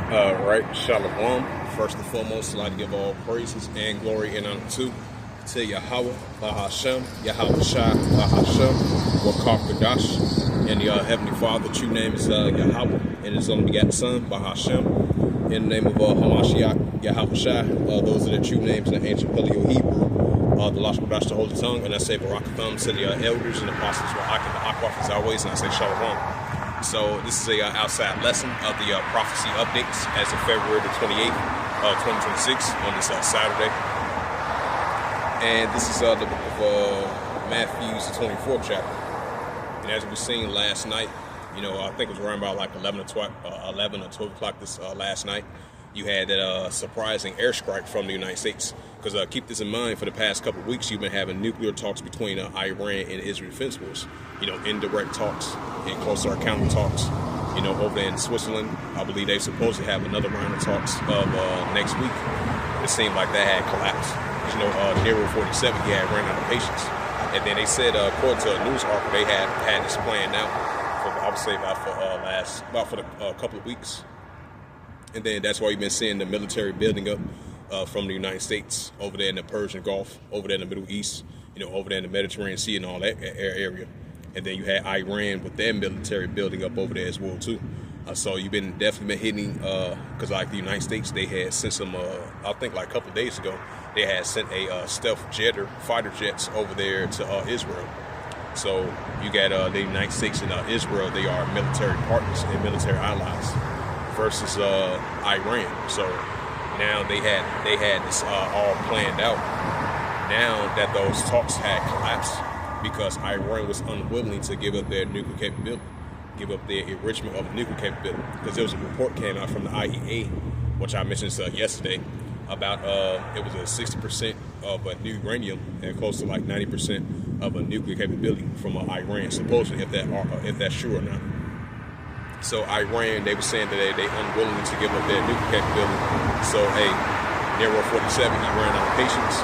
Right, Shalom. First and foremost, I'd like to give all praises and glory and honor to Yahweh, Bahashem, Yahweh Shai, Bahashem, Wakar Kadash, and the Heavenly Father. True name is Yahweh, and His only begotten Son, Bahashem. In the name of Hamashiach, Yahweh Shai, those are the true names in the ancient Paleo Hebrew. The Lash Kadash, the Holy Tongue, and I say Barakatham to the elders and apostles, Wa'ak and the Akwaf as always, and I say Shalom. So this is a outside lesson of the prophecy updates as of February the 28th, 2026 on this Saturday. And this is the book of Matthew's 24th chapter. And as we seen last night, I think it was around about like 11 or 12 o'clock this last night, you had that surprising airstrike from the United States. Because keep this in mind, for the past couple of weeks, you've been having nuclear talks between Iran and Israel Defense Force. Indirect talks and closer encounter talks. Over there in Switzerland, I believe they supposed to have another round of talks of next week. It seemed like that had collapsed. Nero 47, he had ran out of patience. And then they said, according to a news article, they had this planned out for, I would say, about for a couple of weeks. And then that's why you've been seeing the military building up from the United States over there in the Persian Gulf, over there in the Middle East, over there in the Mediterranean Sea and all that area. And then you had Iran with their military building up over there as well too. So you've been definitely been hitting, because like the United States, they had sent some, I think like a couple of days ago, they had sent a stealth fighter jets over there to Israel. So you got the United States and Israel, they are military partners and military allies versus Iran. So now they had this all planned out. Now that those talks had collapsed because Iran was unwilling to give up their nuclear capability, give up their enrichment of nuclear capability. Because there was a report came out from the IEA, which I mentioned yesterday, about it was a 60% of new uranium and close to like 90% of a nuclear capability from Iran, supposedly, if that's true or not. So Iran, they were saying that they unwilling to give up their nuclear capability. So Nero 47, he ran out of patience.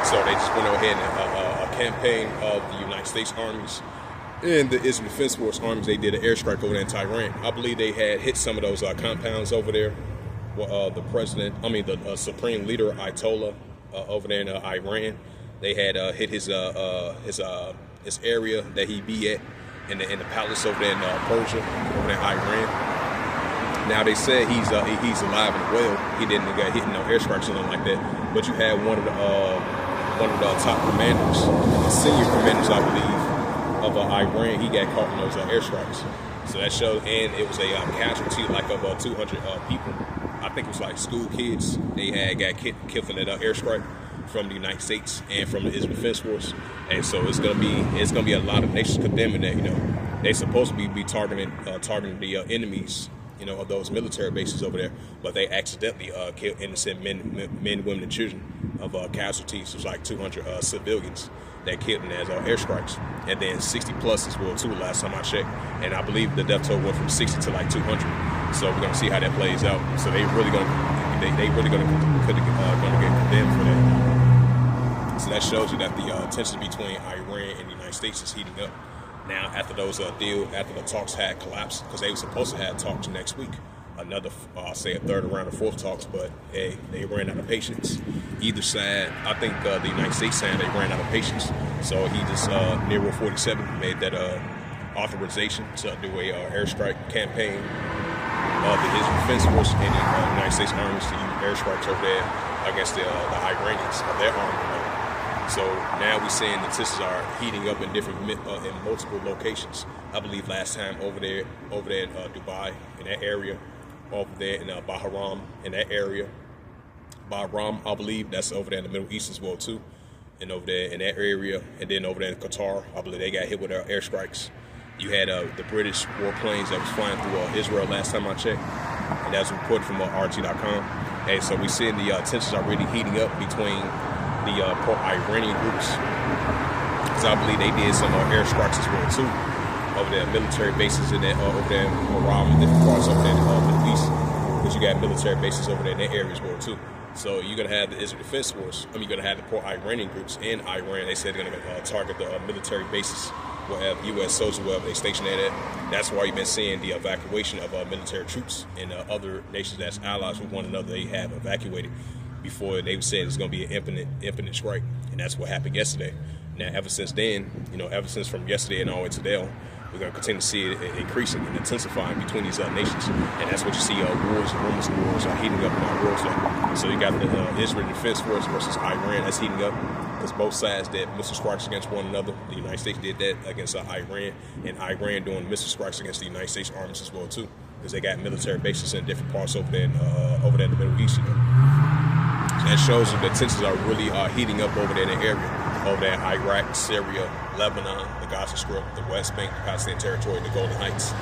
So they just went ahead and a campaign of the United States armies and the Israel Defense Force armies. They did an airstrike over there in Tehran. I believe they had hit some of those compounds over there. The supreme leader Ayatollah over there in Iran, they had hit his area that he be at in the palace over there in Persia, over there in Iran. Now they said he's alive and well. He didn't get hit no airstrikes or nothing like that. But you had one of the top commanders, the senior commanders, I believe, of Iran. He got caught in those airstrikes. So that showed, and it was a casualty like of 200 people. I think it was like school kids. They had got killed in that airstrike from the United States and from the Israel Defense Force. And so it's gonna be a lot of nations condemning that. They supposed to be targeting the enemies, of those military bases over there, but they accidentally killed innocent men, women, and children of casualties. It was like 200 civilians that killed in as airstrikes, and then 60 plus as well too. Last time I checked, and I believe the death toll went from 60 to like 200. So we're gonna see how that plays out. So they really gonna get condemned for that. So that shows you that the tension between Iran and the United States is heating up. Now, after after the talks had collapsed, because they were supposed to have talks next week, another, I'll say a third round of fourth talks, but they ran out of patience. Either side, I think the United States saying they ran out of patience, so he just, Nero 47 made that authorization to do a airstrike campaign of the Israel Defense Force and the United States armies to use airstrikes over there against the Iranians of their army. So now we're seeing the tensions are heating up in in multiple locations. I believe last time over there in Dubai, in that area, over there in Bahrain, in that area. Bahrain, I believe that's over there in the Middle East as well too. And over there in that area, and then over there in Qatar, I believe they got hit with airstrikes. You had the British warplanes that was flying through Israel last time I checked, and that's reported from RT.com. And so we're seeing the tensions are really heating up between the pro-Iranian groups, because I believe they did some airstrikes as well too over there, military bases in that over there in Iran and different parts over there in the Middle East, because you got military bases over there in that area as well too. So you're gonna have the Israel Defense Force. You're gonna have the pro-Iranian groups in Iran. They said they're gonna target the military bases wherever U.S. soldiers, wherever they stationed at. That's why you've been seeing the evacuation of military troops and other nations that's allies with one another. They have evacuated before they said it's going to be an imminent strike, and that's what happened yesterday. Now, ever since then, ever since from yesterday and all the way to today, we're going to continue to see it increasing and intensifying between these nations. And that's what you see, wars and rumors of wars are heating up in our world today. So you got the Israel Defense Force versus Iran that's heating up, because both sides did missile strikes against one another. The United States did that against Iran, and Iran doing missile strikes against the United States armies as well too, because they got military bases in different parts over there in the Middle East. That shows that the tensions are really heating up over there in the area. Over there in Iraq, Syria, Lebanon, the Gaza Strip, the West Bank, the Palestinian Territory, the Golden Heights,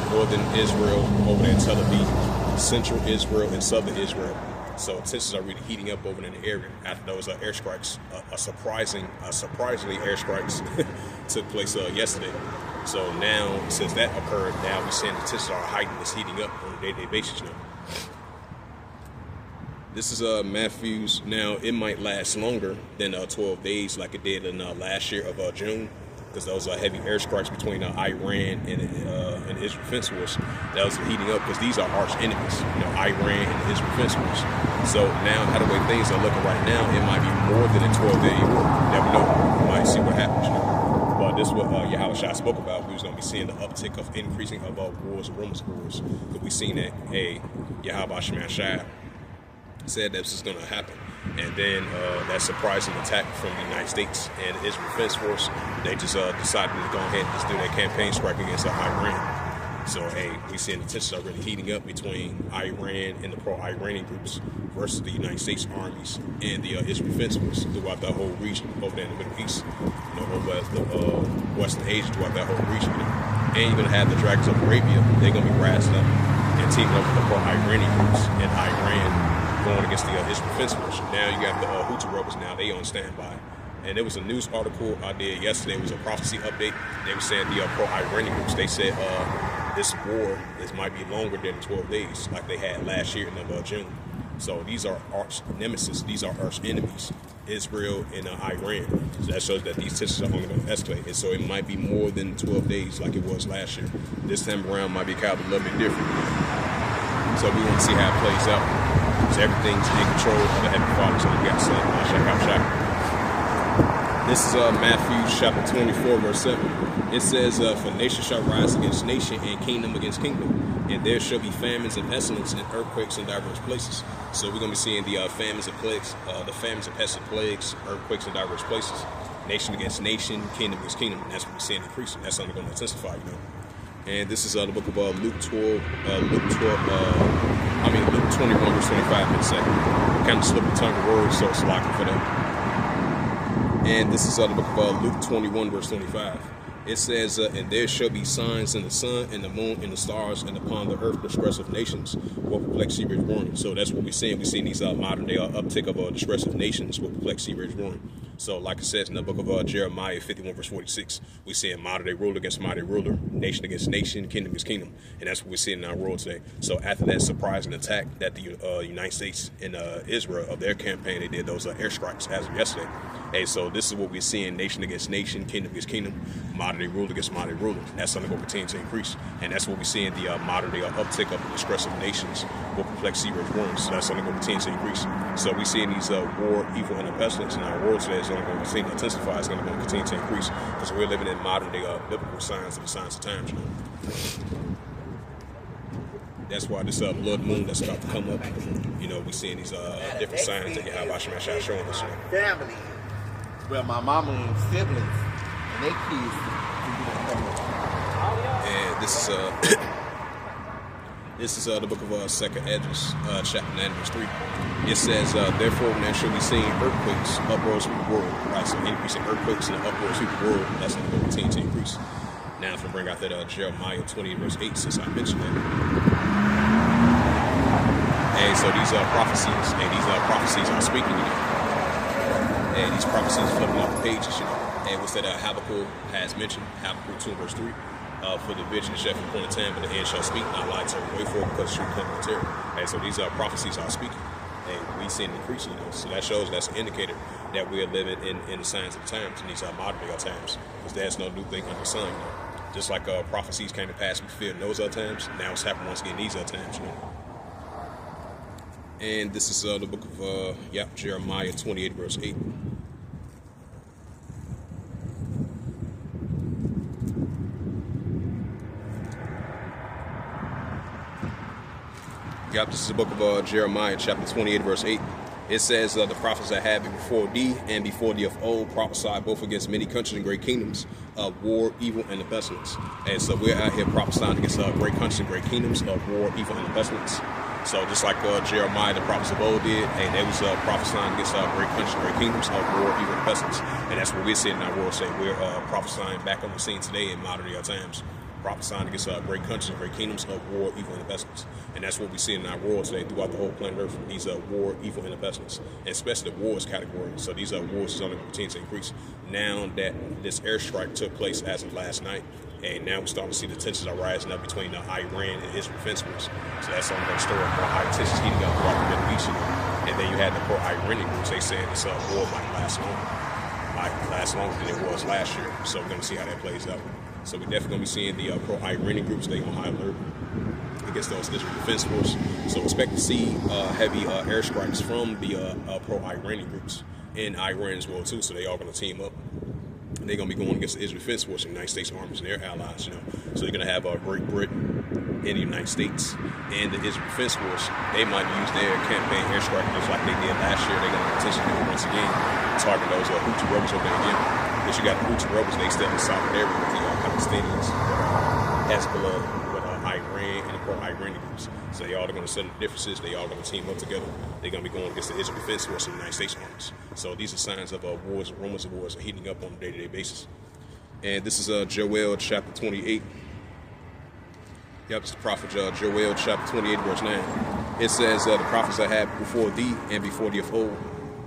northern Israel, over there in Tel Aviv, central Israel, and southern Israel. So tensions are really heating up over in the area after those airstrikes. Surprisingly airstrikes took place yesterday. So now, since that occurred, now we're seeing the tensions are heightened. It's heating up on a day-to-day basis now. This is Matthews. Now, it might last longer than 12 days like it did in last year of June, because those are heavy airstrikes between Iran and the Israel Defense Force. That was heating up because these are arch enemies, Iran and the Israel Defense Force. So now, how the way things are looking right now, it might be more than a 12-day war. You never know. We might see what happens. But this is what Yahweh Shai spoke about. We was going to be seeing the uptick of increasing of wars, rumors of wars. Because we seen that, Yahweh Shai said that this is going to happen, and then that surprising attack from the United States and the Israel Defense Force, they just decided to go ahead and just do their campaign strike against Iran. So we seeing the tensions are really heating up between Iran and the pro-Iranian groups versus the United States armies and the Israel Defense Force throughout the whole region over there in the Middle East, over the Western Asia, throughout that whole region. And you're going to have the Dragons of Arabia. They're going to be rising up and teaming up with the pro-Iranian groups and Iran going against the Israel Defense Force. Now you got the Houthi rebels. Now they on standby. And there was a news article I did yesterday. It was a prophecy update. They were saying the pro-Iranian groups, they said this war might be longer than 12 days like they had last year in June. So these are arch nemesis. These are arch enemies, Israel and Iran. So that shows that these tensions are only going to escalate. And so it might be more than 12 days like it was last year. This time around might be kind of a little bit different. So we want to see how it plays out. So everything's in control of the Heavenly Father. So we got to say, This is Matthew chapter 24, verse 7. It says, for nation shall rise against nation and kingdom against kingdom. And there shall be famines and pestilence and earthquakes in diverse places. So we're going to be seeing the famines and plagues, the famines and pestilence, plagues, earthquakes in diverse places. Nation against nation, kingdom against kingdom. And that's what we're seeing increasing. That's only going to intensify, And this is the book of Luke 21, verse 25 in a second. Kind of slip the tongue of words, so it's locking for them. And this is the book of Luke 21, verse 25. It says, and there shall be signs in the sun and the moon and the stars, and upon the earth distress of nations, what perplexity rage roaring. So that's what we're seeing. We're seeing these modern day uptick of distress of nations, what perplexity rage roaring. So like it says in the book of Jeremiah 51, verse 46, we're seeing modern day ruler against modern day ruler, nation against nation, kingdom against kingdom. And that's what we're seeing in our world today. So after that surprising attack that the United States and Israel of their campaign, they did those airstrikes as of yesterday. So this is what we're seeing, nation against nation, kingdom against kingdom, modern day ruler against modern day ruler. And that's something going to continue to increase. And that's what we're seeing, the modern day uptick of the distress of nations, what perplexity rage roaring. So that's something going to continue to increase. So we're seeing these war, evil, and pestilence in our world today. It's only going to continue to intensify. It's going to continue to increase because we're living in modern day biblical science and the science of times. That's why this blood moon that's about to come up, we're seeing these different signs that Yahweh Shai showing us. Family. Well, my mama and siblings and their kids. And this is the book of 2nd Esdras, chapter 9, verse 3. It says, therefore, when there shall be seen earthquakes, uproars through the world. Right, so increasing earthquakes and uproars through the world, that's going to continue to increase. Now, if I bring out that Jeremiah 20, verse 8, since I mentioned that. And so these prophecies, and these prophecies are speaking, and these prophecies flipping off the pages, And what's that Habakkuk has mentioned, Habakkuk 2, verse 3. For the vision is yet from appointed time, but the end shall speak, not lie, turn away for it, because truth coming to terror. And so these prophecies are speaking. and we see an increase, so that shows, that's an indicator that we're living in the signs of the times, in these modern day times, because there's no new thing under the sun. Just like prophecies came to pass before in those other times, now it's happening once again these other times. And this is the book of Jeremiah 28 verse 8. This is the book of Jeremiah, chapter 28, verse 8. It says, the prophets that have been before thee and before thee of old prophesied both against many countries and great kingdoms of war, evil, and the pestilence. And so we're out here prophesying against great countries and great kingdoms of war, evil, and the pestilence. So just like Jeremiah, the prophets of old did, and they was prophesying against great countries and great kingdoms of war, evil, and pestilence. And that's what we're seeing in our world today. We're prophesying back on the scene today in modern day times, prophesying against great countries and great kingdoms of war, evil, and pestilence. And that's what we see in our world today throughout the whole planet Earth. These are war, evil, and pestilence, and especially the wars category. So these are wars is only going to continue to increase. Now that this airstrike took place as of last night, and now we're starting to see the tensions are rising up between Iran and Israel defense force. So that's only going to stir up more high tensions heating up throughout the Middle East. And then you had the pro-Iranian groups. They said this war might last longer than it was last year. So we're going to see how that plays out. So we're definitely going to be seeing the pro-Iranian groups. They on high alert against those Israel defense force. So expect to see heavy airstrikes from the pro-Iranian groups in Iran as well too. So they all going to team up. They're going to be going against the Israel defense force, the United States armies and their allies. So you're going to have Great Britain and the United States and the Israel defense force. They might use their campaign airstrike just like they did last year. They're going to potentially once again target those Houthi rebels over there again. Because you got the Houthi rebels, they still in solidarity with the Palestinians, Hezbollah, with Iran, and the pro-Iranian groups. So they all are going to settle the differences. They all going to team up together. They're going to be going against the Israel defense force and the United States armies. So these are signs of wars, rumors of wars are heating up on a day-to-day basis. And this is Joel chapter 28. It's the prophet Joel chapter 28 verse 9. It says, the prophets I had before thee and before thee of old.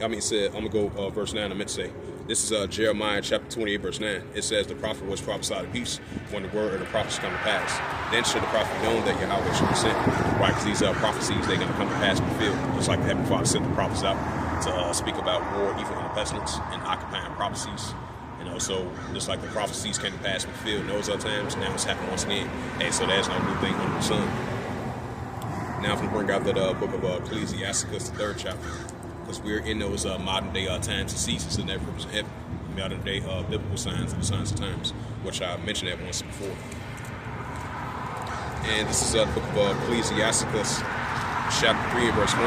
I'm going to go verse 9. I meant to say. This is Jeremiah chapter 28 verse 9. It says, the prophet was prophesied of peace when the word of the prophets come to pass. Then should the prophet know that Yahweh should be sent. Right, because these prophecies, they're going to come to pass and fulfill. Just like the Heavenly Father sent the prophets out to speak about war, evil, and pestilence, and occupying prophecies. So just like the prophecies came to pass and fulfill in those other times, now it's happening once again. And so there's no new thing under the sun. Now I'm going to bring out that book of Ecclesiasticus, the 3rd chapter. Because we're in those modern day times and seasons, and that represent heaven. Modern day biblical signs and the signs of times, which I mentioned that once before. And this is the book of Ecclesiasticus, chapter 3 and verse 1.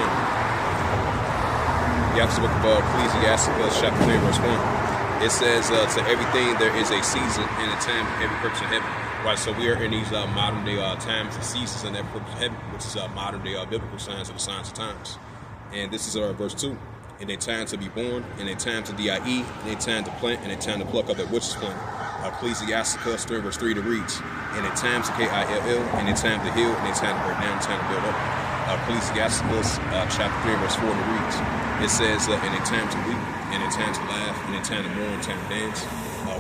It's the book of Ecclesiasticus, chapter 3 and verse 1. It says, to everything there is a season and a time for every purpose in heaven. Right, so we are in these modern day times and seasons and that purpose in heaven, which is modern day biblical signs and the signs of times. And this is verse 2. In a time to be born, in a time to die, in a time to plant, in a time to pluck up that which is planted. Ecclesiasticus 3 verse 3 to reads, in a time to kill, in a time to heal, in a time to break down, in a time to build up. Ecclesiasticus chapter 3 verse 4 to reads, it says, in a time to weep, in a time to laugh, in a time to mourn, in a time to dance.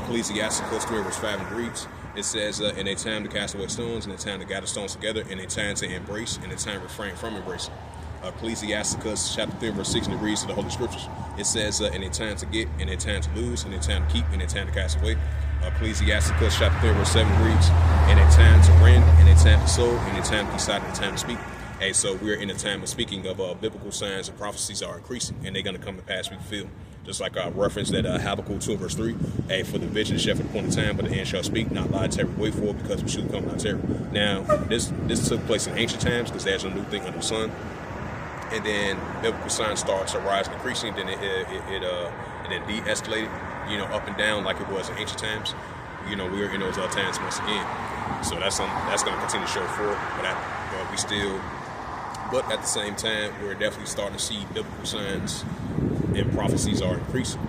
Ecclesiasticus 3 verse 5 and reads, it says, in a time to cast away stones, in a time to gather stones together, in a time to embrace, in a time to refrain from embracing. Ecclesiasticus chapter 3 verse 6 and it reads to the Holy Scriptures. It says, in a time to get, in a time to lose, in a time to keep, in a time to cast away. Ecclesiasticus chapter 3 verse 7 reads, in a time to rend, in a time to sow, in a time to be silent, in a time to speak. Hey, so we're in a time of speaking of biblical signs and prophecies are increasing, and they're going to come to pass, we feel. Just like I referenced that Habakkuk 2 verse 3, hey, for the vision shall for the point of time, but the end shall speak, not lie, terror, wait for it, because we should come, not terror. Now, this took place in ancient times, because there's a new thing under the sun. And then biblical signs starts to rise and increasing, then it then de-escalated, up and down like it was in ancient times. We're in those times once again. So that's going to continue to show forward, but at the same time, we're definitely starting to see biblical signs and prophecies are increasing.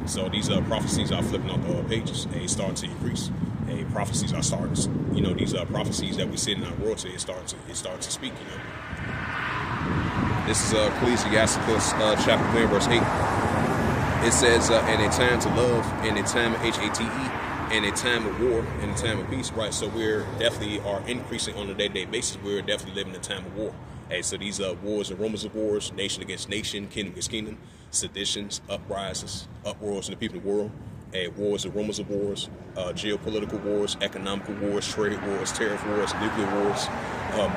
So these prophecies are flipping on the pages, and they starting to increase. And prophecies are starting to, these prophecies that we see in our world today, it starts to speak, This is Ecclesiasticus chapter 3 verse 8. It says, in a time to love, in a time of HATE, in a time of war, in a time of peace, right? So we're definitely are increasing on a day-to-day basis. We're definitely living in a time of war. Hey, so these wars and rumors of wars, nation against nation, kingdom against kingdom, seditions, uprisings, uproars in the people of the world, wars and rumors of wars, geopolitical wars, economical wars, trade wars, tariff wars, nuclear wars,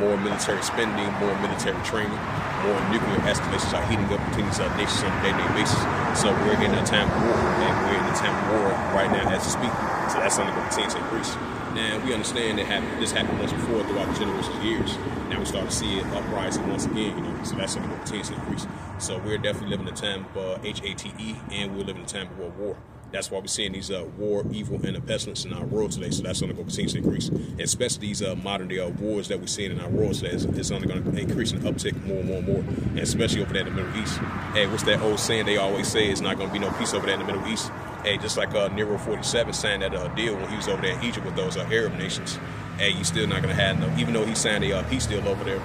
more military spending, more military training, more nuclear escalations are heating up between these nations on a day-to-day basis. So we're in a time of war, and we're in a time of war right now as we speak. So that's only going to continue to increase. Now, we understand that this happened once before throughout the generations of years. Now we start to see it uprising once again, so that's only going to continue to increase. So we're definitely living in a time of HATE, and we're living in a time of world war. That's why we're seeing these war, evil, and the pestilence in our world today. So that's only going to continue to increase. And especially these modern day wars that we're seeing in our world today, it's only going to increase and uptick more and more and more. And especially over there in the Middle East. Hey, what's that old saying they always say? It's not going to be no peace over there in the Middle East. Hey, just like Nero 47 signed that deal when he was over there in Egypt with those Arab nations. Hey, you're still not going to have no, even though he signed a peace deal over there,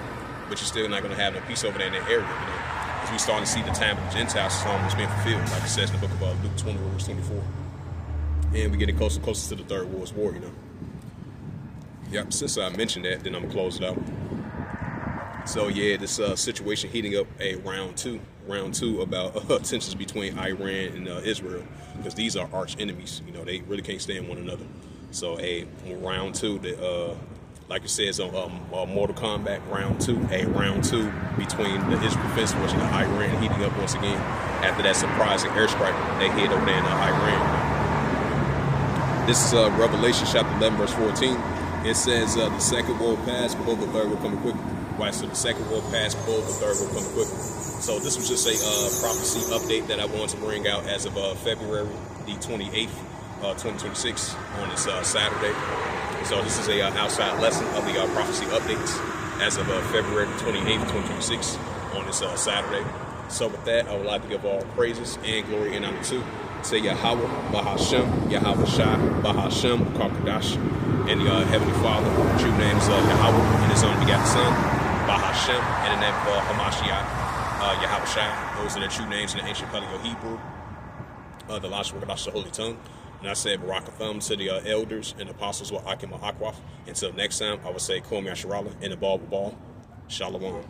but you're still not going to have no peace over there in that area, Because we're starting to see the time of the Gentiles is almost being fulfilled, like it says in the book of Luke 20, verse 24. And we're getting closer and closer to the Third World War, Yep, since I mentioned that, then I'm going to close it out. So, yeah, this situation heating up round two about tensions between Iran and Israel, because these are arch enemies. They really can't stand one another. So, round two, like it says on Mortal Kombat, round two between the Israel Defense Force and Iran heating up once again after that surprising airstrike they hit over there in Iran. This is Revelation chapter 11, verse 14. It says, the second will pass, behold, the third will come quick. Right, so the second will pass, behold, the third will come quick. So this was just a prophecy update that I wanted to bring out as of February the 28th, 2026 on this Saturday. So this is a outside lesson of the prophecy updates as of February 28th, 2026 on this Saturday. So with that, I would like to give all praises and glory and honor to Yahweh, Bahashem, Yahweh Shai, Bahashem, Karkadash, and the Heavenly Father. The true name is Yahweh and His only begotten Son, Bahashem, and the name of Hamashiach, Yahweh Shai. Those are the true names in the ancient Paleo-Hebrew, the Lashon Kodash, the Holy Tongue. And I said Barakatham to the elders and apostles of Akim Akwaf. Until next time, I would say Komi Asherallah and the Ball. Shalom.